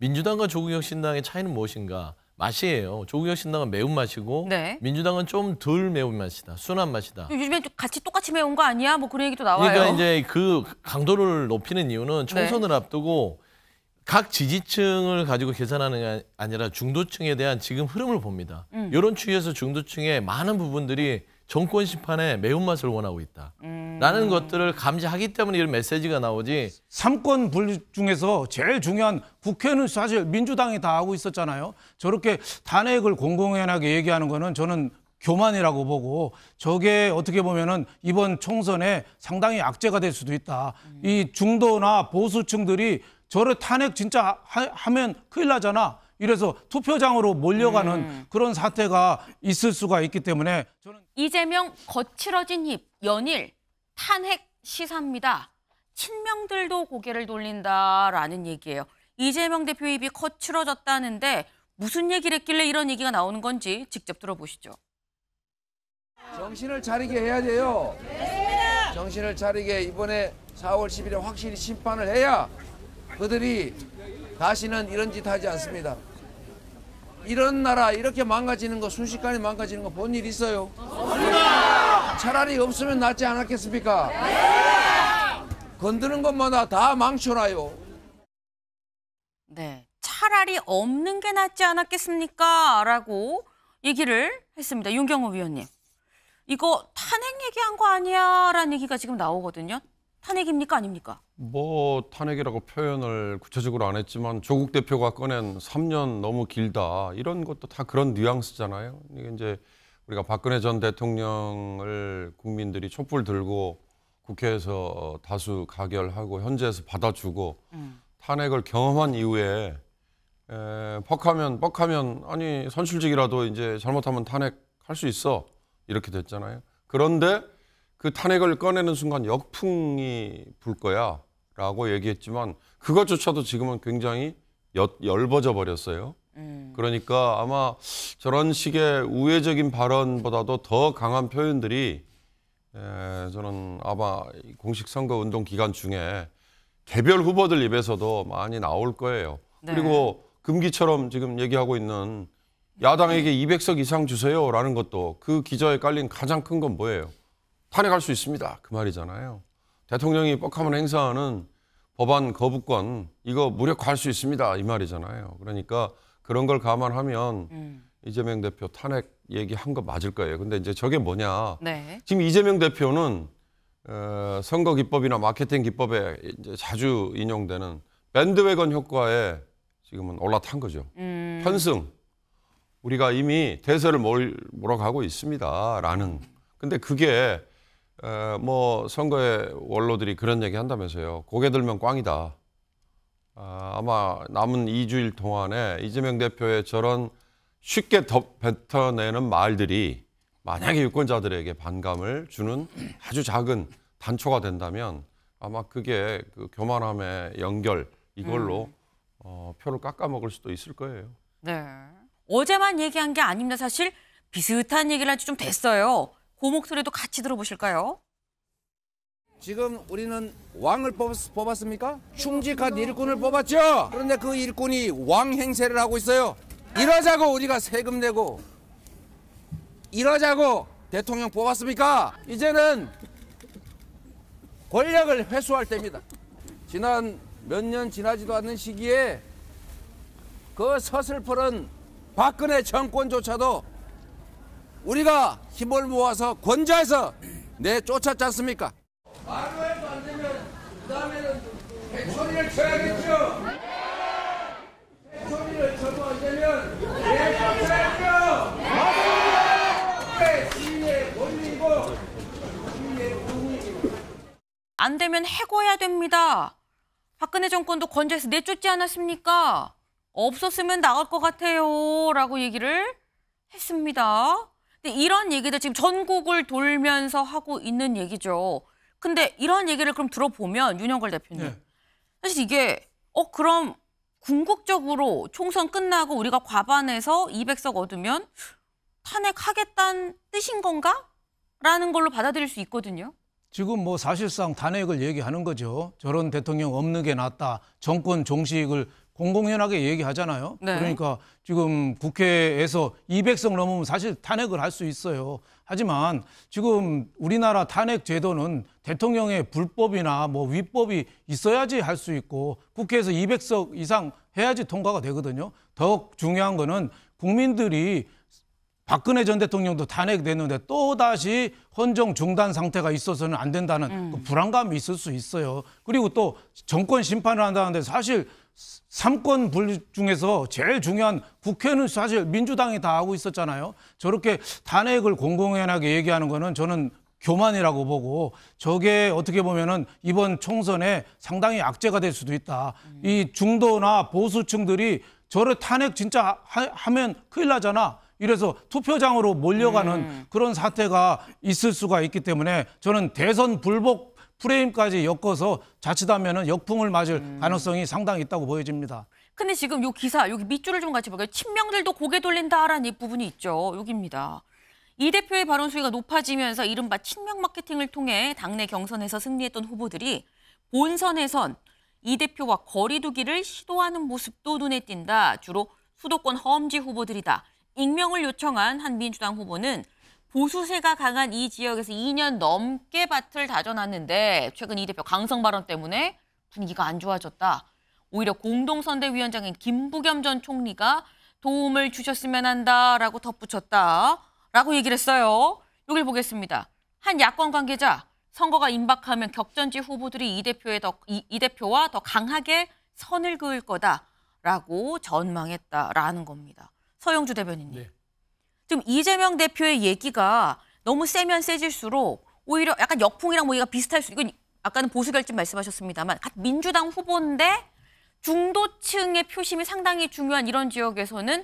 민주당과 조국혁신당의 차이는 무엇인가? 맛이에요. 조국혁신당은 매운맛이고 네. 민주당은 좀 덜 매운맛이다. 순한 맛이다. 요즘엔 같이 똑같이 매운 거 아니야? 뭐 그런 얘기도 나와요. 그러니까 이제 그 강도를 높이는 이유는 총선을 앞두고 각 지지층을 가지고 계산하는 게 아니라 중도층에 대한 지금 흐름을 봅니다. 이런 추이에서 중도층의 많은 부분들이 정권 심판에 매운맛을 원하고 있다. 라는 것들을 감지하기 때문에 이런 메시지가 나오지. 삼권 분립 중에서 제일 중요한 국회는 사실 민주당이 다 하고 있었잖아요. 저렇게 탄핵을 공공연하게 얘기하는 거는 저는 교만이라고 보고 저게 어떻게 보면은 이번 총선에 상당히 악재가 될 수도 있다. 이 중도나 보수층들이 저를 탄핵 진짜 하면 큰일 나잖아. 이래서 투표장으로 몰려가는 그런 사태가 있을 수가 있기 때문에 저는 이재명 거칠어진 힙, 연일 탄핵 시사입니다. 친명들도 고개를 돌린다라는 얘기예요. 이재명 대표 입이 거칠어졌다는데 무슨 얘기를 했길래 이런 얘기가 나오는 건지 직접 들어보시죠. 정신을 차리게 해야 돼요. 정신을 차리게 이번에 4월 10일에 확실히 심판을 해야 그들이 다시는 이런 짓 하지 않습니다. 이런 나라 이렇게 망가지는 거 순식간에 망가지는 거 본 일 있어요? 차라리 없으면 낫지 않았겠습니까? 건드는 것마다 다 망쳐놔요. 네, 차라리 없는 게 낫지 않았겠습니까? 라고 얘기를 했습니다. 윤경호 위원님. 이거 탄핵 얘기한 거 아니야? 라는 얘기가 지금 나오거든요. 탄핵입니까? 아닙니까? 뭐 탄핵이라고 표현을 구체적으로 안 했지만 조국 대표가 꺼낸 3년 너무 길다. 이런 것도 다 그런 뉘앙스잖아요. 이게 이제 우리가 박근혜 전 대통령을 국민들이 촛불 들고 국회에서 다수 가결하고 헌재에서 받아주고 탄핵을 경험한 이후에 뻑하면 아니 선출직이라도 이제 잘못하면 탄핵할 수 있어. 이렇게 됐잖아요. 그런데 그 탄핵을 꺼내는 순간 역풍이 불 거야 라고 얘기했지만 그것조차도 지금은 굉장히 엷어져 버렸어요. 그러니까 아마 저런 식의 우회적인 발언보다도 더 강한 표현들이 저는 아마 공식 선거 운동 기간 중에 개별 후보들 입에서도 많이 나올 거예요. 네. 그리고 금기처럼 지금 얘기하고 있는 야당에게 200석 이상 주세요라는 것도 그 기저에 깔린 가장 큰 건 뭐예요? 탄핵할 수 있습니다. 그 말이잖아요. 대통령이 뻑하면 행사하는 법안 거부권 이거 무력화할 수 있습니다. 이 말이잖아요. 그러니까 그런 걸 감안하면 이재명 대표 탄핵 얘기한 거 맞을 거예요. 근데 이제 저게 뭐냐. 네. 지금 이재명 대표는 선거 기법이나 마케팅 기법에 이제 자주 인용되는 밴드웨건 효과에 지금은 올라탄 거죠. 편승. 우리가 이미 대세를 몰아가고 있습니다라는. 근데 그게 뭐 선거의 원로들이 그런 얘기 한다면서요. 고개 들면 꽝이다. 아마 남은 2주일 동안에 이재명 대표의 저런 쉽게 뱉어내는 말들이 만약에 유권자들에게 반감을 주는 아주 작은 단초가 된다면 아마 그게 그 교만함의 연결 이걸로 표를 깎아먹을 수도 있을 거예요. 네. 어제만 얘기한 게 아닙니다. 사실 비슷한 얘기를 한 지 좀 됐어요. 그 목소리도 같이 들어보실까요? 지금 우리는 왕을 뽑았습니까? 충직한 일꾼을 뽑았죠. 그런데 그 일꾼이 왕 행세를 하고 있어요. 이러자고 우리가 세금 내고 이러자고 대통령 뽑았습니까? 이제는 권력을 회수할 때입니다. 지난 몇 년 지나지도 않는 시기에 그 서슬퍼런 박근혜 정권조차도 우리가 힘을 모아서 권좌해서 내쫓았지 않습니까? 말로 해도 안 되면 그 다음에는 개소리를 쳐야겠죠. 개소리를 쳐도 안 되면 내쫓아야죠. 시위의 권리이고 시위의 권리이고. 안 되면 해고해야 됩니다. 박근혜 정권도 권좌해서 내쫓지 않았습니까? 없었으면 나갈 것 같아요. 라고 얘기를 했습니다. 근데 이런 얘기들 지금 전국을 돌면서 하고 있는 얘기죠. 근데 이런 얘기를 그럼 들어보면 윤영걸 대표님. 네. 사실 이게 그럼 궁극적으로 총선 끝나고 우리가 과반에서 200석 얻으면 탄핵하겠다는 뜻인 건가? 라는 걸로 받아들일 수 있거든요. 지금 뭐 사실상 탄핵을 얘기하는 거죠. 저런 대통령 없는 게 낫다. 정권 종식을 공공연하게 얘기하잖아요. 네. 그러니까 지금 국회에서 200석 넘으면 사실 탄핵을 할 수 있어요. 하지만 지금 우리나라 탄핵 제도는 대통령의 불법이나 뭐 위법이 있어야지 할 수 있고 국회에서 200석 이상 해야지 통과가 되거든요. 더욱 중요한 거는 국민들이 박근혜 전 대통령도 탄핵됐는데 또다시 헌정 중단 상태가 있어서는 안 된다는 그 불안감이 있을 수 있어요. 그리고 또 정권 심판을 한다는데 사실 3권 분리 중에서 제일 중요한 국회는 사실 민주당이 다 하고 있었잖아요. 저렇게 탄핵을 공공연하게 얘기하는 거는 저는 교만이라고 보고 저게 어떻게 보면은 이번 총선에 상당히 악재가 될 수도 있다. 이 중도나 보수층들이 저를 탄핵 진짜 하면 큰일 나잖아. 이래서 투표장으로 몰려가는 그런 사태가 있을 수가 있기 때문에 저는 대선 불복 프레임까지 엮어서 자칫하면 역풍을 맞을 가능성이 상당히 있다고 보여집니다. 근데 지금 요 기사, 여기 밑줄을 좀 같이 볼게요. 친명들도 고개 돌린다라는 이 부분이 있죠. 여기입니다. 이 대표의 발언 수위가 높아지면서 이른바 친명 마케팅을 통해 당내 경선에서 승리했던 후보들이 본선에선 이 대표와 거리 두기를 시도하는 모습도 눈에 띈다. 주로 수도권 험지 후보들이다. 익명을 요청한 한 민주당 후보는 보수세가 강한 이 지역에서 2년 넘게 밭을 다져놨는데 최근 이 대표 강성 발언 때문에 분위기가 안 좋아졌다. 오히려 공동선대위원장인 김부겸 전 총리가 도움을 주셨으면 한다라고 덧붙였다라고 얘기를 했어요. 여기를 보겠습니다. 한 야권 관계자, 선거가 임박하면 격전지 후보들이 이 대표와 더 강하게 선을 그을 거다라고 전망했다라는 겁니다. 서영주 대변인님. 네. 지금 이재명 대표의 얘기가 너무 세면 세질수록 오히려 약간 역풍이랑 뭐 얘가 비슷할 수, 이건 아까는 보수 결집 말씀하셨습니다만 민주당 후보인데 중도층의 표심이 상당히 중요한 이런 지역에서는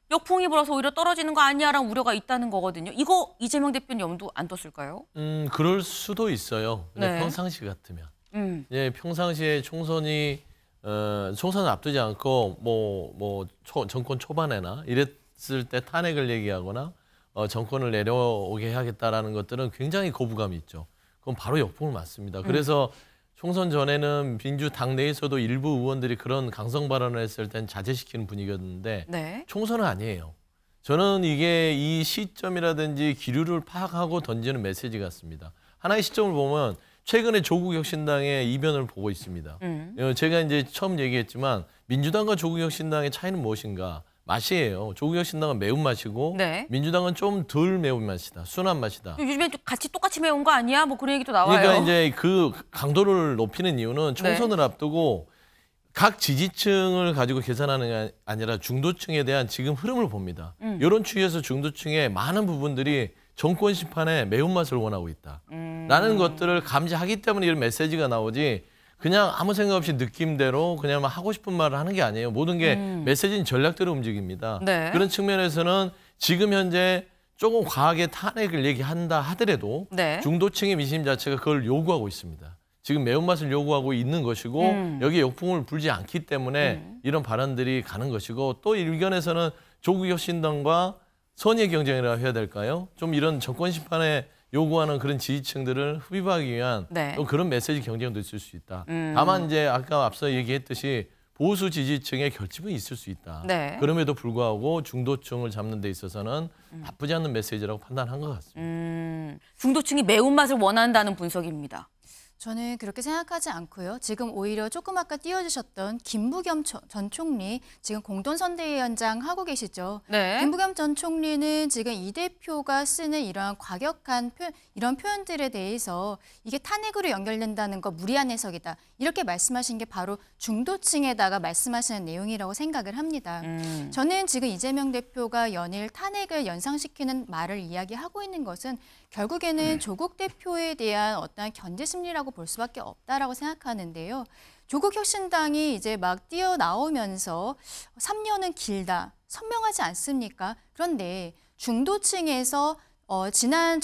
역풍이 불어서 오히려 떨어지는 거 아니야라는 우려가 있다는 거거든요. 이거 이재명 대표는 염두 안 뒀을까요? 그럴 수도 있어요. 근데 네. 평상시 같으면. 예, 평상시에 총선을 앞두지 않고 정권 초반에나 이랬을 때 탄핵을 얘기하거나 정권을 내려오게 해야겠다라는 것들은 굉장히 거부감이 있죠. 그건 바로 역풍을 맞습니다. 그래서 총선 전에는 민주당 내에서도 일부 의원들이 그런 강성 발언을 했을 땐 자제시키는 분위기였는데 네. 총선은 아니에요. 저는 이게 이 시점이라든지 기류를 파악하고 던지는 메시지 같습니다. 하나의 시점을 보면 최근에 조국혁신당의 이변을 보고 있습니다. 제가 이제 처음 얘기했지만 민주당과 조국혁신당의 차이는 무엇인가? 맛이에요. 조국혁신당은 매운맛이고 네. 민주당은 좀 덜 매운맛이다. 순한 맛이다. 요즘에 같이 똑같이 매운 거 아니야? 뭐 그런 얘기도 나와요. 그러니까 이제 그 강도를 높이는 이유는 총선을 앞두고 각 지지층을 가지고 계산하는 게 아니라 중도층에 대한 지금 흐름을 봅니다. 이런 추이에서 중도층의 많은 부분들이 정권 심판에 매운맛을 원하고 있다라는 것들을 감지하기 때문에 이런 메시지가 나오지 그냥 아무 생각 없이 느낌대로 그냥 막 하고 싶은 말을 하는 게 아니에요. 모든 게 메시지는 전략대로 움직입니다. 네. 그런 측면에서는 지금 현재 조금 과하게 탄핵을 얘기한다 하더라도 네. 중도층의 민심 자체가 그걸 요구하고 있습니다. 지금 매운맛을 요구하고 있는 것이고 여기에 역풍을 불지 않기 때문에 이런 발언들이 가는 것이고 또 일견에서는 조국혁신당과 선의의 경쟁이라고 해야 될까요? 좀 이런 정권 심판에 요구하는 그런 지지층들을 흡입하기 위한 네. 또 그런 메시지 경쟁도 있을 수 있다. 다만 이제 아까 앞서 얘기했듯이 보수 지지층의 결집은 있을 수 있다. 네. 그럼에도 불구하고 중도층을 잡는 데 있어서는 나쁘지 않는 메시지라고 판단한 것 같습니다. 중도층이 매운맛을 원한다는 분석입니다. 저는 그렇게 생각하지 않고요. 지금 오히려 조금 아까 띄워주셨던 김부겸 전 총리, 지금 공동선대위원장 하고 계시죠. 네. 김부겸 전 총리는 지금 이 대표가 쓰는 이러한 과격한 이런 표현들에 대해서 이게 탄핵으로 연결된다는 거 무리한 해석이다. 이렇게 말씀하신 게 바로 중도층에다가 말씀하시는 내용이라고 생각을 합니다. 저는 지금 이재명 대표가 연일 탄핵을 연상시키는 말을 이야기하고 있는 것은 결국에는 조국 대표에 대한 어떠한 견제 심리라고 볼 수밖에 없다라고 생각하는데요. 조국 혁신당이 이제 막 뛰어나오면서 3년은 길다, 선명하지 않습니까? 그런데 중도층에서 지난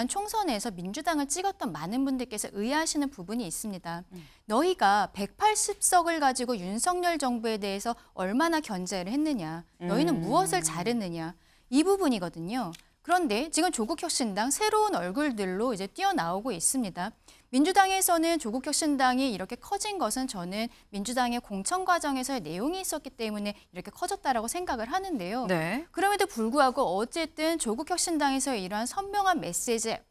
총선에서 민주당을 찍었던 많은 분들께서 의아하시는 부분이 있습니다. 너희가 180석을 가지고 윤석열 정부에 대해서 얼마나 견제를 했느냐, 너희는 무엇을 잘했느냐, 이 부분이거든요. 그런데 지금 조국혁신당 새로운 얼굴들로 이제 뛰어나오고 있습니다. 민주당에서는 조국혁신당이 이렇게 커진 것은 저는 민주당의 공천 과정에서의 내용이 있었기 때문에 이렇게 커졌다라고 생각을 하는데요. 네. 그럼에도 불구하고 어쨌든 조국혁신당에서의 이러한 선명한 메시지에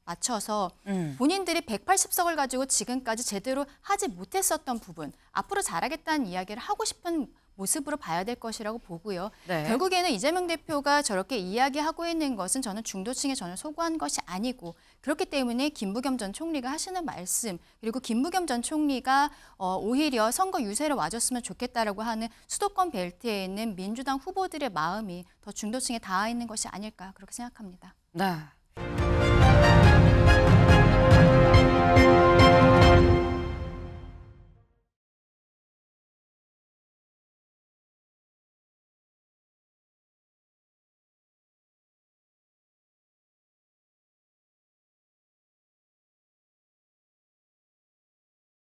맞춰서 본인들이 180석을 가지고 지금까지 제대로 하지 못했었던 부분, 앞으로 잘하겠다는 이야기를 하고 싶은 모습으로 봐야 될 것이라고 보고요. 네. 결국에는 이재명 대표가 저렇게 이야기하고 있는 것은 저는 중도층에 전혀 소구한 것이 아니고, 그렇기 때문에 김부겸 전 총리가 하시는 말씀, 그리고 김부겸 전 총리가 오히려 선거 유세를 와줬으면 좋겠다라고 하는 수도권 벨트에 있는 민주당 후보들의 마음이 더 중도층에 닿아 있는 것이 아닐까 그렇게 생각합니다. 네.